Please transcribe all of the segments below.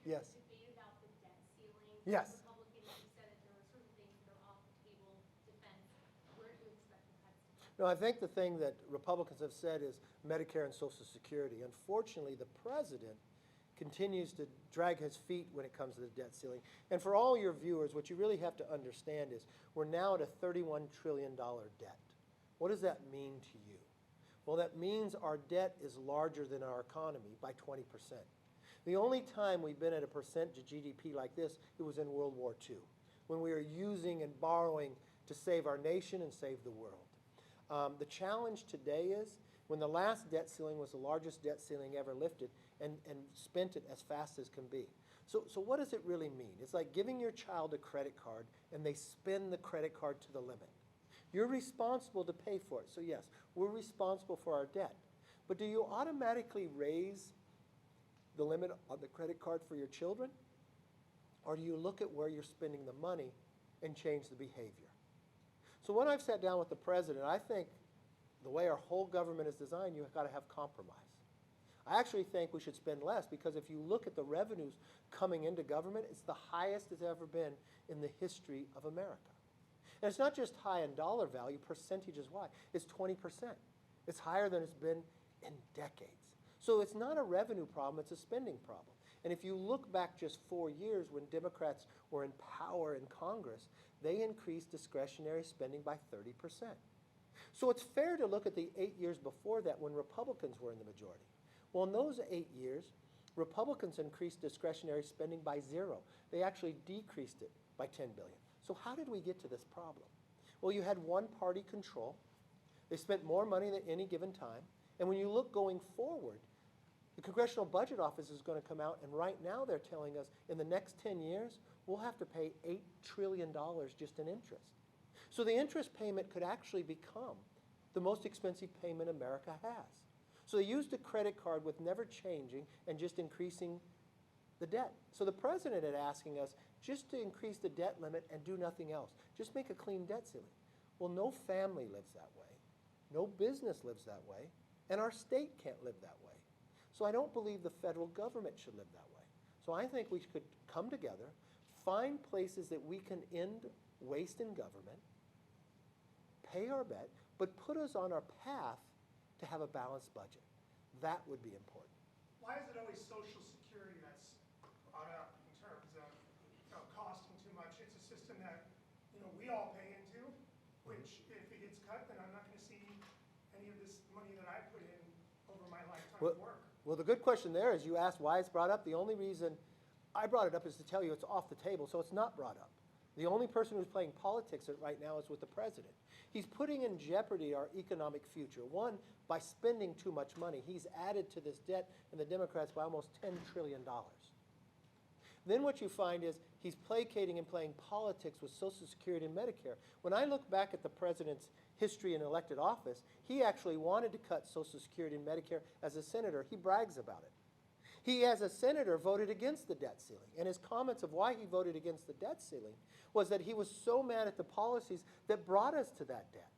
Yes. Debate about the debt ceiling. Yes. Republicans have said that there are certain things that are off the table, defense. Where do you expect the cuts to come? No, I think the thing that Republicans have said is Medicare and Social Security. Unfortunately, the president continues to drag his feet when it comes to the debt ceiling. And for all your viewers, what you really have to understand is we're now at a $31 trillion debt. What does that mean to you? Well, that means our debt is larger than our economy by 20%. The only time we've been at a percent to GDP like this, it was in World War II, when we were using and borrowing to save our nation and save the world. The challenge today is when the last debt ceiling was the largest debt ceiling ever lifted and spent it as fast as can be. So what does it really mean? It's like giving your child a credit card and they spend the credit card to the limit. You're responsible to pay for it. So yes, we're responsible for our debt. But do you automatically raise the limit on the credit card for your children? Or do you look at where you're spending the money and change the behavior? So when I've sat down with the president, I think the way our whole government is designed, you've got to have compromise. I actually think we should spend less because if you look at the revenues coming into government, it's the highest it's ever been in the history of America. And it's not just high in dollar value, percentage-wise. It's 20%. It's higher than it's been in decades. So it's not a revenue problem, it's a spending problem. And if you look back just 4 years when Democrats were in power in Congress, they increased discretionary spending by 30%. So it's fair to look at the 8 years before that when Republicans were in the majority. Well, in those 8 years, Republicans increased discretionary spending by 0. They actually decreased it by $10 billion. So how did we get to this problem? Well, you had one-party control. They spent more money than any given time. And when you look going forward, the Congressional Budget Office is going to come out, and right now they're telling us in the next 10 years, we'll have to pay $8 trillion just in interest. So the interest payment could actually become the most expensive payment America has. So they used a credit card with never changing and just increasing the debt. So the president is asking us just to increase the debt limit and do nothing else. Just make a clean debt ceiling. Well, no family lives that way. No business lives that way. And our state can't live that way. So I don't believe the federal government should live that way. So I think we could come together, find places that we can end waste in government, pay our debt, but put us on our path to have a balanced budget. That would be important. Why is it always Social Security that's brought up in terms of costing too much? It's a system that we all pay into, which if it gets cut, then I'm not going to see any of this money that I put in over my lifetime of work. Well, the good question there is you asked why it's brought up. The only reason I brought it up is to tell you it's off the table, so it's not brought up. The only person who's playing politics right now is with the president. He's putting in jeopardy our economic future. One, by spending too much money. He's added to this debt and the Democrats by almost $10 trillion. Then what you find is he's placating and playing politics with Social Security and Medicare. When I look back at the president's history in elected office, he actually wanted to cut Social Security and Medicare as a senator. He brags about it. He, as a senator, voted against the debt ceiling. And his comments of why he voted against the debt ceiling was that he was so mad at the policies that brought us to that debt.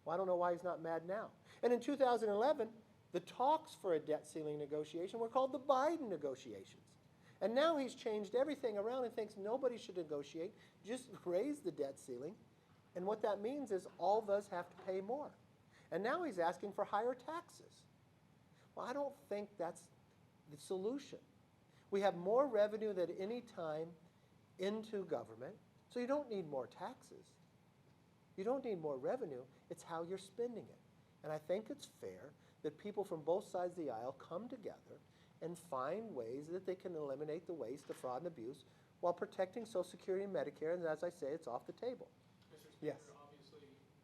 Well, I don't know why he's not mad now. And in 2011, the talks for a debt ceiling negotiation were called the Biden negotiations. And now he's changed everything around and thinks nobody should negotiate, just raise the debt ceiling. And what that means is all of us have to pay more. And now he's asking for higher taxes. Well, I don't think that's the solution. We have more revenue than any time into government, so you don't need more taxes. You don't need more revenue. It's how you're spending it. And I think it's fair that people from both sides of the aisle come together and find ways that they can eliminate the waste, the fraud, and abuse while protecting Social Security and Medicare. And as I say, it's off the table. Mr. Speaker, Yes.